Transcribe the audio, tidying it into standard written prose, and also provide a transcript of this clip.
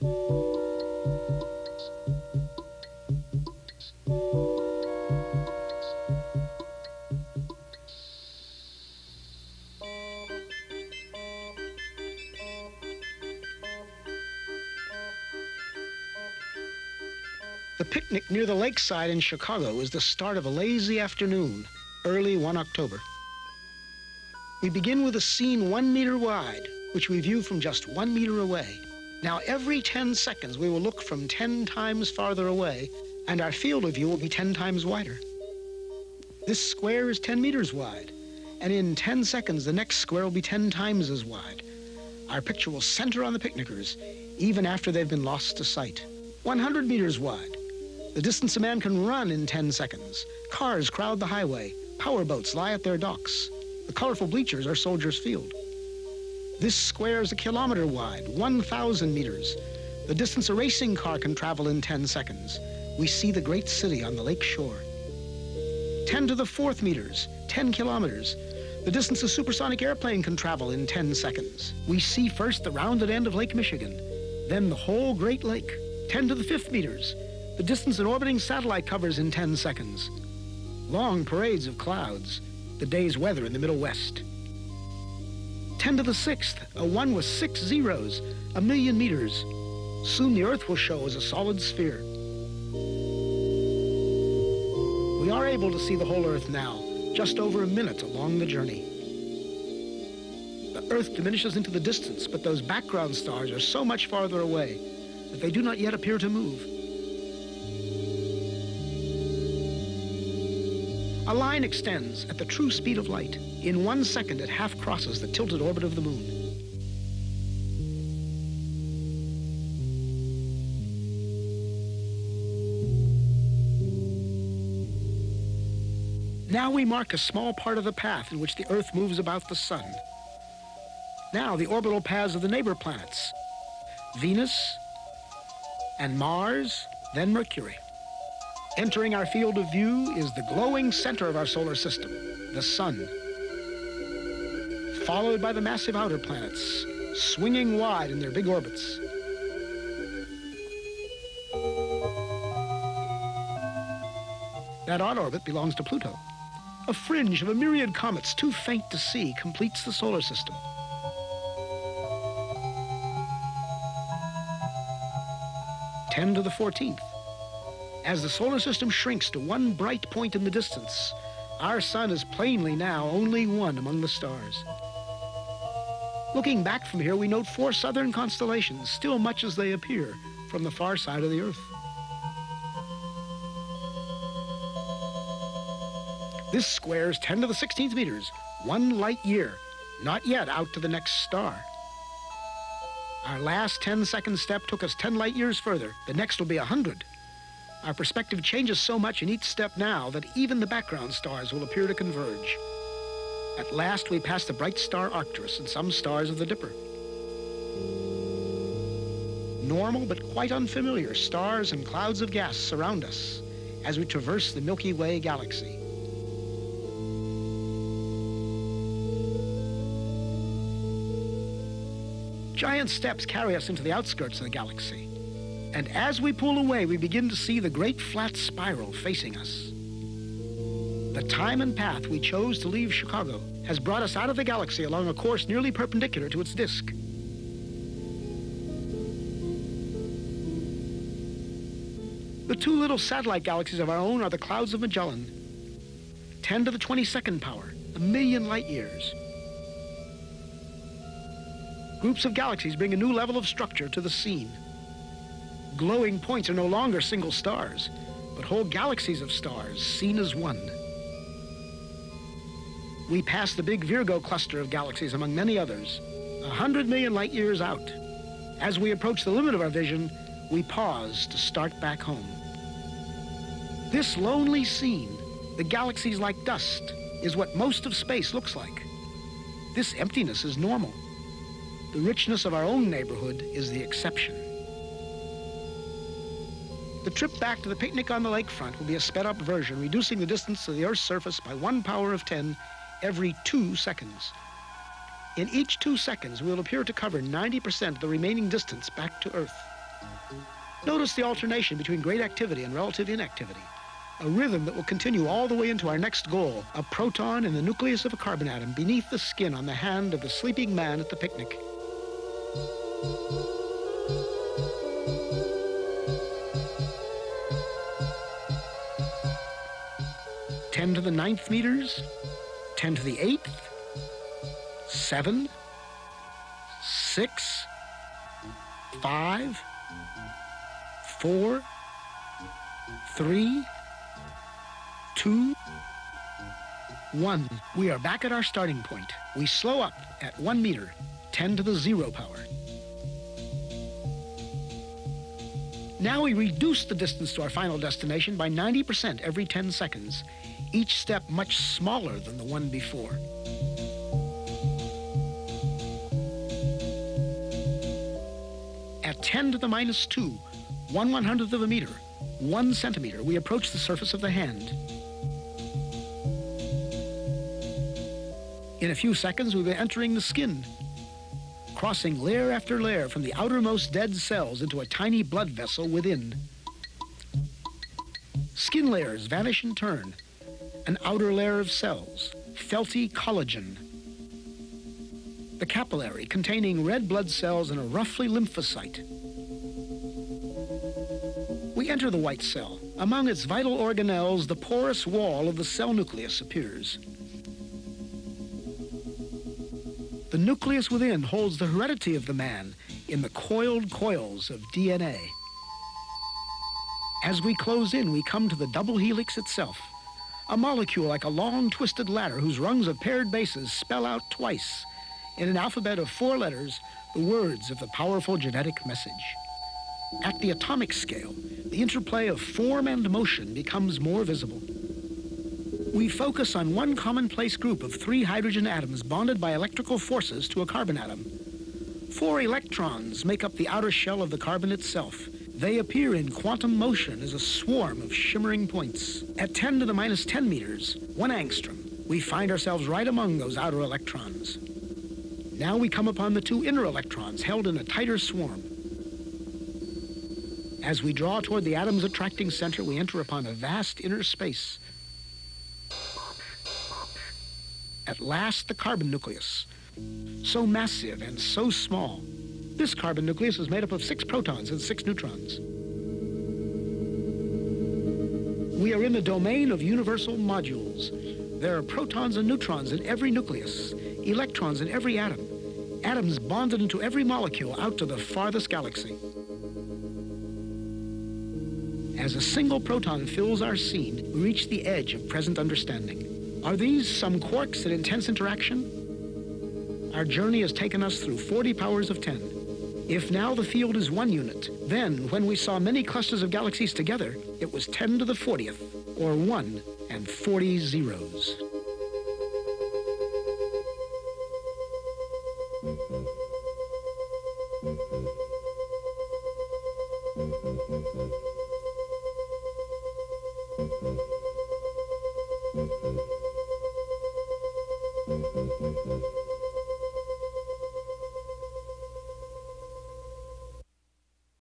The picnic near the lakeside in Chicago is the start of a lazy afternoon, early one October. We begin with a scene 1 meter wide, which we view from just 1 meter away. Now, every 10 seconds, we will look from 10 times farther away, and our field of view will be 10 times wider. This square is 10 meters wide, and in 10 seconds, the next square will be 10 times as wide. Our picture will center on the picnickers, even after they've been lost to sight. 100 meters wide. The distance a man can run in 10 seconds. Cars crowd the highway. Power boats lie at their docks. The colorful bleachers are Soldiers Field. This square is 1 kilometer wide, 1,000 meters. The distance a racing car can travel in 10 seconds. We see the great city on the lake shore. 10 to the 4th meters, 10 kilometers. The distance a supersonic airplane can travel in 10 seconds. We see first the rounded end of Lake Michigan, then the whole Great Lake. 10 to the 5th meters. The distance an orbiting satellite covers in 10 seconds. Long parades of clouds, the day's weather in the Middle West. 10 to the 6th, a 1 with 6 zeros, 1 million meters. Soon the Earth will show as a solid sphere. We are able to see the whole Earth now, just over a minute along the journey. The Earth diminishes into the distance, but those background stars are so much farther away that they do not yet appear to move. A line extends at the true speed of light. In 1 second, it half crosses the tilted orbit of the moon. Now we mark a small part of the path in which the Earth moves about the sun. Now the orbital paths of the neighbor planets, Venus and Mars, then Mercury. Entering our field of view is the glowing center of our solar system, the sun, followed by the massive outer planets, swinging wide in their big orbits. That odd orbit belongs to Pluto. A fringe of a myriad comets too faint to see completes the solar system. Ten to the 14th. As the solar system shrinks to one bright point in the distance, our sun is plainly now only one among the stars. Looking back from here, we note 4 southern constellations, still much as they appear from the far side of the Earth. This square is 10 to the 16th meters, 1 light year, not yet out to the next star. Our last 10-second step took us 10 light years further. The next will be 100. Our perspective changes so much in each step now that even the background stars will appear to converge. At last, we pass the bright star Arcturus and some stars of the Dipper. Normal but quite unfamiliar stars and clouds of gas surround us as we traverse the Milky Way galaxy. Giant steps carry us into the outskirts of the galaxy. And as we pull away, we begin to see the great flat spiral facing us. The time and path we chose to leave Chicago has brought us out of the galaxy along a course nearly perpendicular to its disk. The 2 little satellite galaxies of our own are the Clouds of Magellan, 10 to the 22nd power, 1 million light years. Groups of galaxies bring a new level of structure to the scene. Glowing points are no longer single stars, but whole galaxies of stars seen as one. We pass the big Virgo cluster of galaxies among many others, 100 million light years out. As we approach the limit of our vision, we pause to start back home. This lonely scene, the galaxies like dust, is what most of space looks like. This emptiness is normal. The richness of our own neighborhood is the exception. The trip back to the picnic on the lakefront will be a sped-up version, reducing the distance to the Earth's surface by 1 power of 10 every 2 seconds. In each 2 seconds, we'll appear to cover 90% of the remaining distance back to Earth. Notice the alternation between great activity and relative inactivity, a rhythm that will continue all the way into our next goal, a proton in the nucleus of a carbon atom beneath the skin on the hand of the sleeping man at the picnic. Ten to the 9th meters, 10 to the 8th, 7, 6, 5, 4, 3, 2, 1. We are back at our starting point. We slow up at 1 meter, 10 to the 0 power. Now we reduce the distance to our final destination by 90% every 10 seconds, each step much smaller than the one before. At 10 to the minus 2, 1/100th of a meter, 1 centimeter, we approach the surface of the hand. In a few seconds, we'll be entering the skin, crossing layer after layer from the outermost dead cells into a tiny blood vessel within. Skin layers vanish in turn. An outer layer of cells, felty collagen. The capillary containing red blood cells and a roughly lymphocyte. We enter the white cell. Among its vital organelles, the porous wall of the cell nucleus appears. The nucleus within holds the heredity of the man in the coiled coils of DNA. As we close in, we come to the double helix itself, a molecule like a long twisted ladder whose rungs of paired bases spell out twice, in an alphabet of 4 letters, the words of the powerful genetic message. At the atomic scale, the interplay of form and motion becomes more visible. We focus on one commonplace group of 3 hydrogen atoms bonded by electrical forces to a carbon atom. 4 electrons make up the outer shell of the carbon itself. They appear in quantum motion as a swarm of shimmering points. At 10 to the minus 10 meters, 1 angstrom, we find ourselves right among those outer electrons. Now we come upon the 2 inner electrons held in a tighter swarm. As we draw toward the atom's attracting center, we enter upon a vast inner space. At last, the carbon nucleus, so massive and so small. This carbon nucleus is made up of 6 protons and 6 neutrons. We are in the domain of universal modules. There are protons and neutrons in every nucleus, electrons in every atom, atoms bonded into every molecule out to the farthest galaxy. As a single proton fills our scene, we reach the edge of present understanding. Are these some quarks at intense interaction? Our journey has taken us through 40 powers of 10. If now the field is 1 unit, then when we saw many clusters of galaxies together, it was 10 to the 40th, or 1 and 40 zeros.